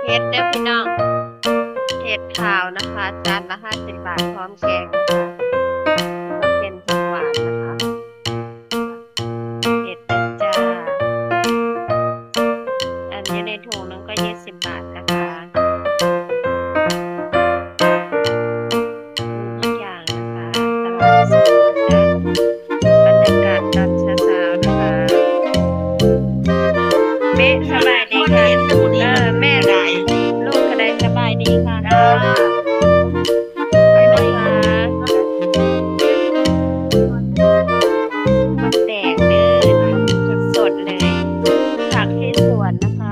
ห็ดเด้อพี่น้องเห็ดขาวนะคะจานละ50 บาทพร้อมแกงนะคะก็เป็นผักหวานนะคะเห็ดนะจ้าอันนี้ในถุงนึงก็20 บาทนะคะทุกอย่างนะคะตลาดสดนะบรรยากาศตอนเช้าๆนะคะแม่สบายดีค่ะแม่ได้ลูกก็ได้สบายดีค่ะไปนะคะมาแตกเด้อสดๆเลยผักที่สวนนะคะ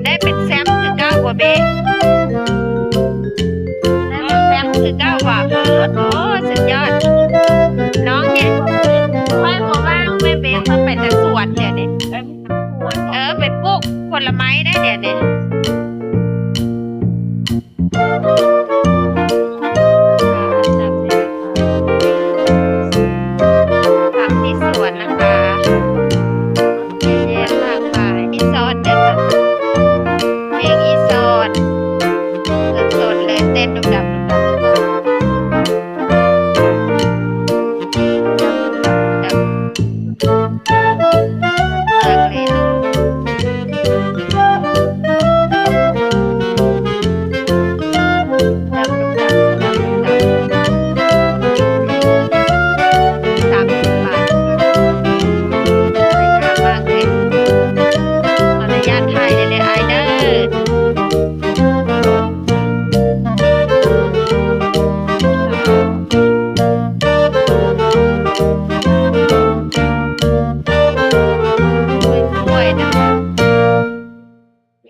ได้เป็นแซมคือเก้ากว่าเบ๊ได้เป็นแซมคือเก้ากว่าโอ้สุดยอดน้องเนี่ยค่อยบอกว่าไม่เบ๊เขาไปแต่สวนเดี๋ยวนี้ไปปลูกผลไม้ได้เดี๋ยวนี้ผักที่สวนนะคะเยอะแยะมากมายอีซอนเด้อค่ะเพลงอีซอนสดๆเลยเต้นดุดับ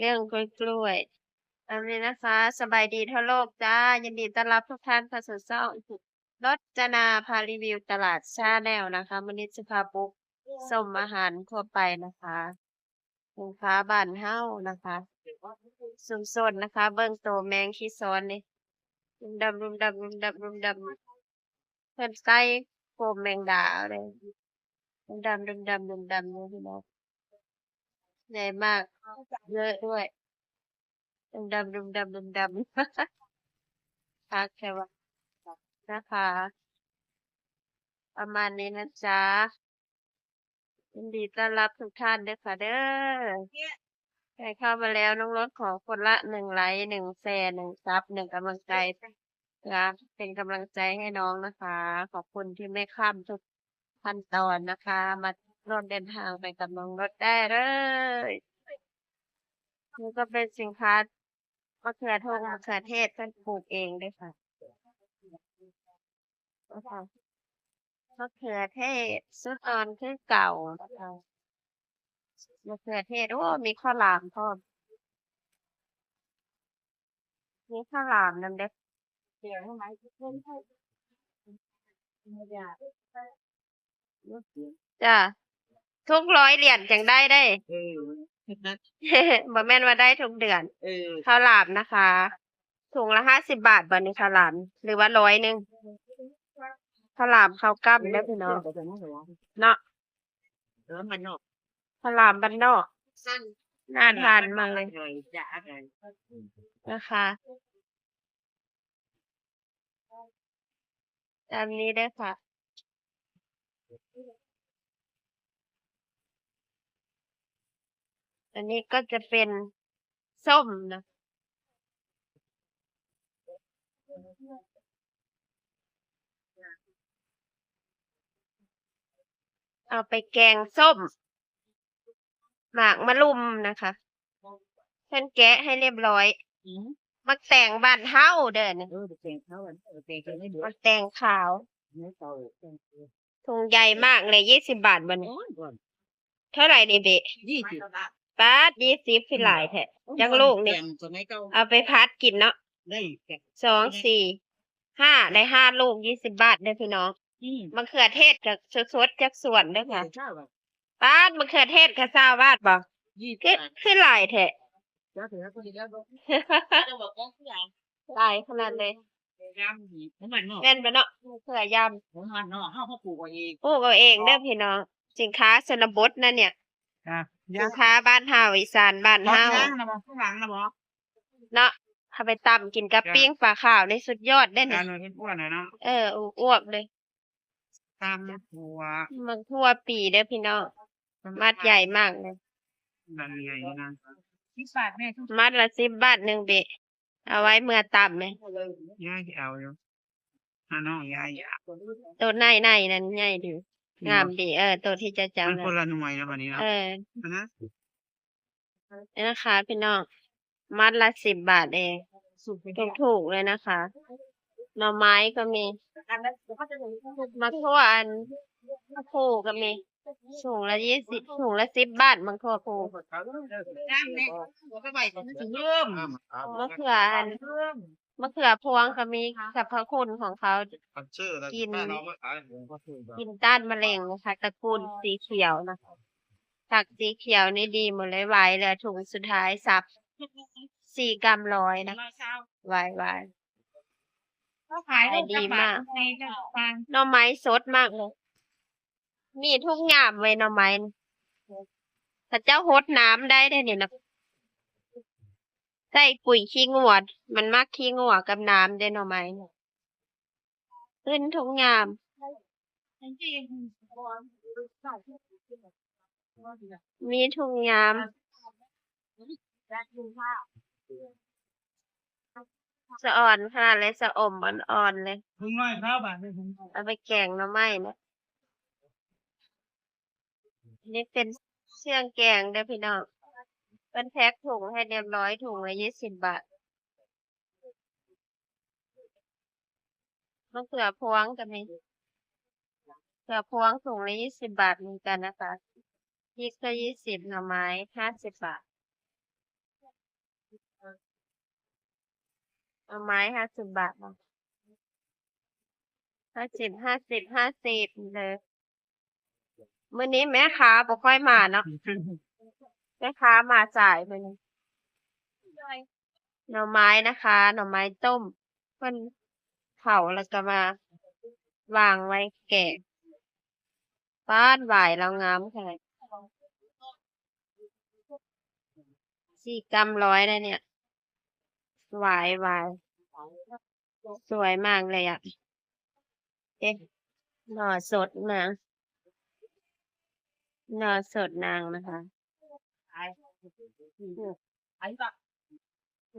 เรื่องกล้วยอันนี้นะคะสบายดีทั่วโลกจ้ายินดีต้อนรับทุกท่านเข้าสู่ช่องรจนาพารีวิวตลาดชาแนลนะคะวันนี้จะพาปุ๊กส่งอาหารทั่วไปนะคะสินค้าบ้านเฮ้านะคะสุมสดนะคะเบิ้งโตแมงขี้ซ้อนนี่รุมดำรุมดำรุมดำรุมดำเพิ่นใส่โฟมแมงดาเลยรุมดำรุมดำรุมดำเลยพี่น้องใหญ่มากเยอะด้วยรุมดำรุมดำรุมดำพักแค่ว่านะคะประมาณนี้นะจ๊ะยินดีต้อนรับทุกท่านด้วยค่ะเด้อใครเข้ามาแล้วน้องรถขอคนละ1 ไลค์1 แชร์1 ซับ1 กำลังใจนะเป็นกำลังใจให้น้องนะคะ ขอบคุณที่ไม่ข้ามทุกขั้นตอนนะคะ มาร่วมเดินทางไปกับน้องรถได้เลยนี่ก็เป็นสินค้ามะเขือเทศเพิ่นปลูกเองด้วยค่ะนะคะมะเขือเทศสุดอ่อนคือเก่านะคะมะเขือเทศโอ้มีข้าวหลามพร้อมมีข้าวหลามนำเด้อจ้ะทุก100 เหรียญจังได้ บ่แม่นว่าได้ทุกเดือนข้าวหลามนะคะถุงละ50 บาทบ่นี่ข้าวหลามหรือว่า100ข้าวหลามข้าวกล้ำเด้อพี่น้องเนาะข้าวหลามบ้านนอกน่าทานมากเลยนะคะอันนี้ด้วยค่ะอันนี้ก็จะเป็นส้มนะเอาไปแกงส้มหมากมะลุมนะคะเพิ่นแกะให้เรียบร้อยมักแต่งบ้านเฮาเด้อนี่มักแต่งขาวถุงใหญ่มากเลย20 บาทบ่นี่เท่าไหร่นี่เบะปาด20คือหลายแท้จักลูกนี่เอาไปพัดกินเนาะ2 4 5ได้5 ลูก20 บาทเด้อพี่น้องมะเขือเทศกับสดๆจากสวนเด้อค่ะปาดมะเขือเทศกับ20 บาทบ่คือหลายแท้หลายขนาดเลยแม่นบ่เนาะมะเขือยำปลูกเอาเองเด้อพี่น้องสินค้าชนบทนะเนี่ย จ้ะ สิ ย่าน ค้าบ้านเฮาอีสานบ้าน ฮอ เฮา ดย่างน่ะบ่ข้างหลังน่ะบ่ เนาะเอาไปตำกินกับ จ้ะ ปิ้งปลาขาวนี่สุดยอดเด้ จา นี่ นหน่อยอ้วนๆน่ะเนาะ อวบๆเลย ตำถั่ว มักทั่วปีเด้อพี่น้องมัดใหญ่มากเลย นั่นใหญ่นะ10 บาทแม่ทุก มัดละ10 บาทหนึ่งเบะเอาไว้เมื่อตำไหม ยายสิเอาอยู่ถ้าน้องยายอยาก ตัวในนั่นใหญ่ดีงามดี ตัวที่จะ มัน จำ คนละหน่วยนะบัดนี้เนาะ อันนั้น นี่นะคะพี่น้องมัดละ10 บาทเองถูกๆเลยนะคะ หน่อไม้ก็มีมะทั่วอันมะโขก็มีถุงละ20ถุงละ10 บาทมะทั่วโข ย่างแม่บ่ไปไว้ก็มันสิเริ่ม มะเขืออันมะเขือพวงก็มีสรรพคุณของเขา กิน กินต้านมะเร็งนะคะตระกูลสีเขียวนะคะผักสีเขียวนี่ดีหมดเลยไหวเหลือถุงสุดท้ายสับ4 กรัมร้อยนะไหว เขาขาย ขายดีมาก ในจังหวัดตรัง หน่อไม้สดมากเลย มีทุกอย่างไว้หน่อไม้ถ้าเจ้าฮดน้ำได้เนี่ยนะใส่ปุ๋ยขี้งัวมันมักขี้งัวกับน้ำได้หน่อไม้ขึ้นทุกอย่าง มีทุกอย่างสะอ่อนขนาดเลยสะอมอ่อนๆเลย ถุงน้อย20 บาทนี่ถุง เอาไปแกงหน่อไม้นะนี่เป็นเครื่องแกงเด้อพี่น้องเป็นแพ็คถุงให้เรียบร้อยถุงละ20 บาทมะเขือพวงก็มีเขือพวงถุงละ20 บาทเหมือนกันนะคะพริกก็20หน่อไม้50 บาทหน่อไม้50 บาทเนาะ50เลยมื้อนี้แม่ค้าบ่ค่อยมาเนาะแม่ค้ามาสายมื้อนี้หน่อไม้นะคะ หน่อไม้ต้มเพิ่นเผาแล้วก็มาวางไว้แกะป๊าดหวายแล้วงามขนาด4 กรัมร้อยนะเนี่ยหวายสวยมากเลยอะเอ๊ะหน่อสดนางหน่อสดนางนะคะ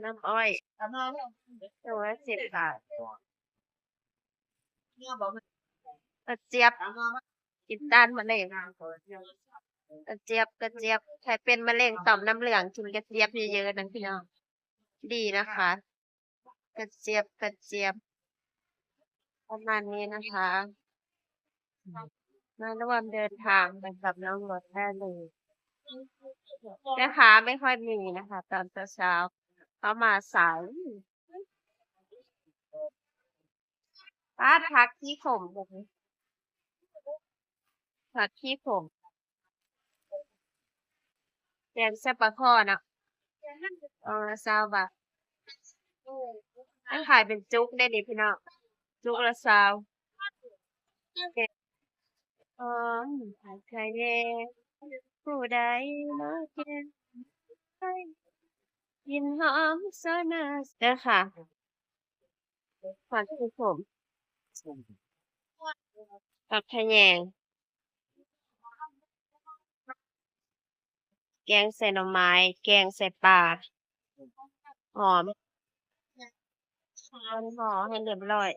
น้ำอ้อยถุงละ10 บาทกระเจี๊ยบกินต้านมะเร็งกระเจี๊ยบใครเป็นมะเร็งต่อมน้ำเหลืองกินกระเจี๊ยบเยอะๆนะพี่น้องดีนะคะ กระเจี๊ยบประมาณนี้นะคะมาร่วมเดินทางไปกับน้องรถได้เลยแม่ค้าไม่ค่อยมีนะคะ ตอนเช้าเขามาสายป้าทักที่ผมเลยผักขี้ผมแกงแซ่บปลาข้อเนาะละ20 บาทขายเป็นจุกได้ดิพี่น้องจุกละ20ขายไข่แดงผู้ใดมาแกงกินหอมซอยมาเด้อค่ะผักขี้ผมผักขะแยงแกงใส่หน่อไม้แกงใส่ปลาหอมห่อให้เรียบร้อย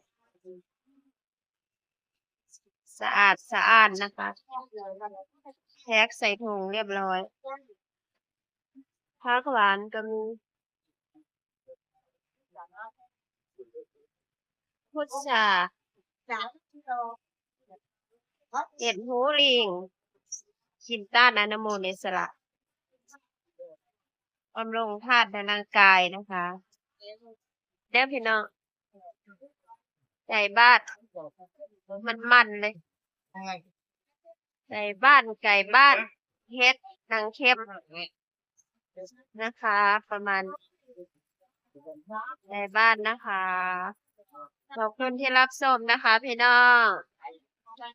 สะอาดนะคะแพ็คใส่ถุงเรียบร้อยผักหวานก็มีพุทราเห็ดหูลิงกินต้านอนุมูลอิสระบำรุงธาตุในร่างกายนะคะเด้อพี่น้องไก่บ้านมันเลยไก่บ้านเฮ็ดหนังเข้มนะคะ ประมาณไก่บ้านนะคะขอบคุณที่รับชมนะคะพี่น้อง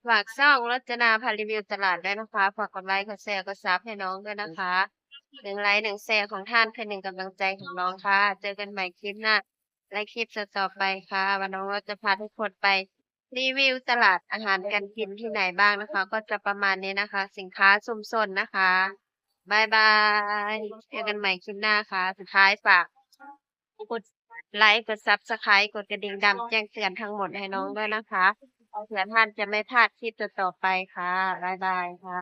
ฝากช่องรจนาพารีวิวตลาดด้วยนะคะฝากกดไลค์กดแชร์กดซับให้น้องด้วยนะคะ1 ไลค์1 แชร์ของท่านคือ1 กำลังใจของน้องค่ะ เจอกันใหม่คลิปหน้าและคลิปต่อๆไปค่ะว่าน้องรถจะพาทุกคนไปรีวิวตลาดอาหารการกินที่ไหนบ้างนะคะ ก็จะประมาณนี้นะคะ สินค้าชุมชนนะคะบ๊ายบายเจอกันใหม่คลิปหน้าค่ะสุดท้ายฝากกดไลค์กด Subscribe กดกระดิ่งดำแจ้งเตือนทั้งหมดให้น้องด้วยนะคะ เผื่อท่านจะไม่พลาดคลิปต่อๆไปค่ะบ๊ายบายค่ะ